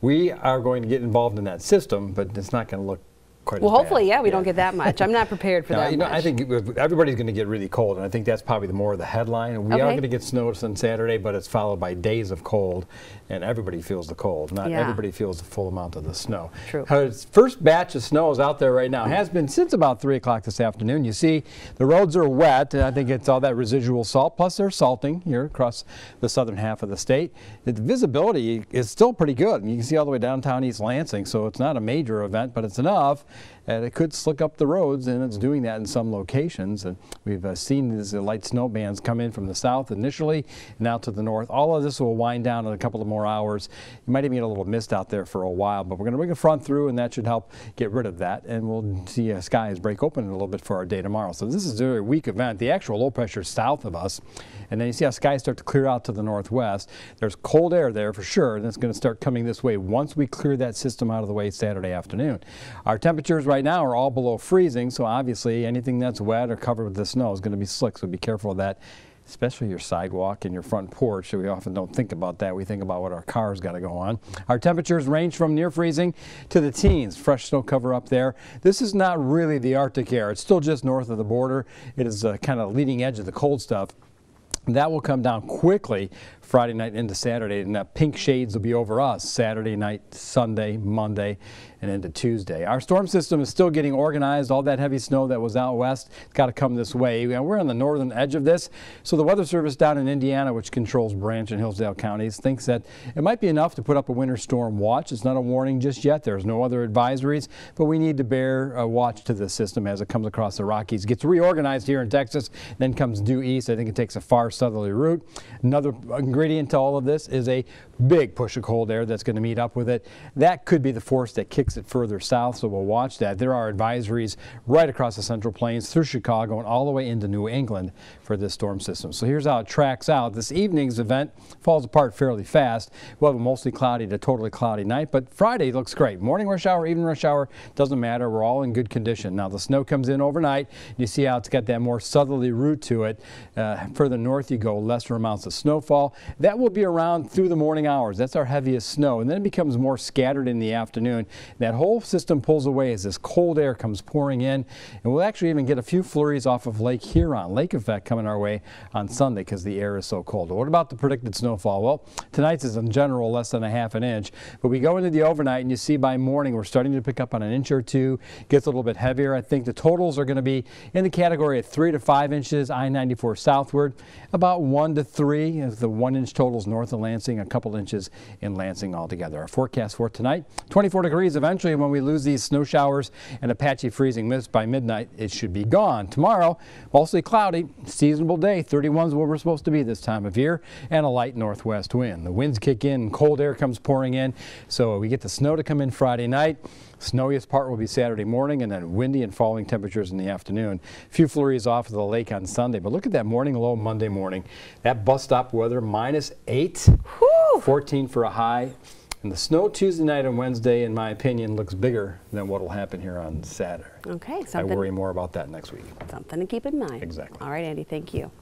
we are going to get involved in that system, but it's not going to look quite well, as hopefully, bad. yeah, we don't get that much. I'm not prepared for that much. I think everybody's going to get really cold, and I think that's probably the more of the headline. We are going to get snow on Saturday, but it's followed by days of cold, and everybody feels the cold. Not everybody feels the full amount of the snow. True. First batch of snow is out there right now. Has been since about 3 o'clock this afternoon. You see the roads are wet, and I think it's all that residual salt, plus they're salting here across the southern half of the state. The visibility is still pretty good. You can see all the way downtown East Lansing, so it's not a major event, but it's enough. And it could slick up the roads, and it's doing that in some locations. And we've seen these light snow bands come in from the south initially and out to the north. All of this will wind down in a couple of more hours. You might even get a little mist out there for a while, but we're going to bring a front through, and that should help get rid of that. And we'll see skies break open a little bit for our day tomorrow. So this is a very weak event. The actual low pressure is south of us, and then you see how skies start to clear out to the northwest. There's cold air there for sure, and it's going to start coming this way once we clear that system out of the way Saturday afternoon. Our temperatures right now are all below freezing, so obviously anything that's wet or covered with the snow is going to be slick, so be careful of that, especially your sidewalk and your front porch. We often don't think about that. We think about what our car's got to go on. Our temperatures range from near freezing to the teens. Fresh snow cover up there. This is not really the Arctic air. It's still just north of the border. It is kind of leading edge of the cold stuff. That will come down quickly Friday night into Saturday, and that pink shades will be over us Saturday night, Sunday, Monday, and into Tuesday. Our storm system is still getting organized. All that heavy snow that was out west, it's got to come this way. We're on the northern edge of this, so the Weather Service down in Indiana, which controls Branch and Hillsdale counties, thinks that it might be enough to put up a winter storm watch. It's not a warning just yet. There's no other advisories, but we need to bear a watch to this system as it comes across the Rockies. Gets reorganized here in Texas, then comes due east. I think it takes a far southerly route. Another ingredient to all of this is a big push of cold air that's going to meet up with it. That could be the force that kicks it further south, so we'll watch that. There are advisories right across the Central Plains through Chicago and all the way into New England for this storm system. So here's how it tracks out. This evening's event falls apart fairly fast. We'll have a mostly cloudy to totally cloudy night, but Friday looks great. Morning rush hour, evening rush hour, doesn't matter. We're all in good condition. Now the snow comes in overnight. You see how it's got that more southerly route to it. Further north you go, lesser amounts of snowfall. That will be around through the morning hours. That's our heaviest snow, and then it becomes more scattered in the afternoon. That whole system pulls away as this cold air comes pouring in, and we'll actually even get a few flurries off of Lake Huron, lake effect coming our way on Sunday because the air is so cold. But what about the predicted snowfall? Well, tonight's is in general less than a ½ inch, but we go into the overnight and you see by morning we're starting to pick up on an inch or two. Gets a little bit heavier. I think the totals are going to be in the category of 3 to 5 inches, I-94 southward, about 1 to 3 as the 1 inch totals north of Lansing, a couple inches in Lansing altogether. Our forecast for tonight, 24 degrees eventually. When we lose these snow showers and a patchy freezing mist by midnight, it should be gone. Tomorrow, mostly cloudy, seasonable day. 31 is where we're supposed to be this time of year, and a light northwest wind. The winds kick in, cold air comes pouring in, so we get the snow to come in Friday night. Snowiest part will be Saturday morning, and then windy and falling temperatures in the afternoon. A few flurries off of the lake on Sunday, but look at that morning low Monday morning. That bus stop weather, -8, 14 for a high. And the snow Tuesday night and Wednesday, in my opinion, looks bigger than what will happen here on Saturday. Okay. I worry more about that next week. Something to keep in mind. Exactly. All right, Andy, thank you.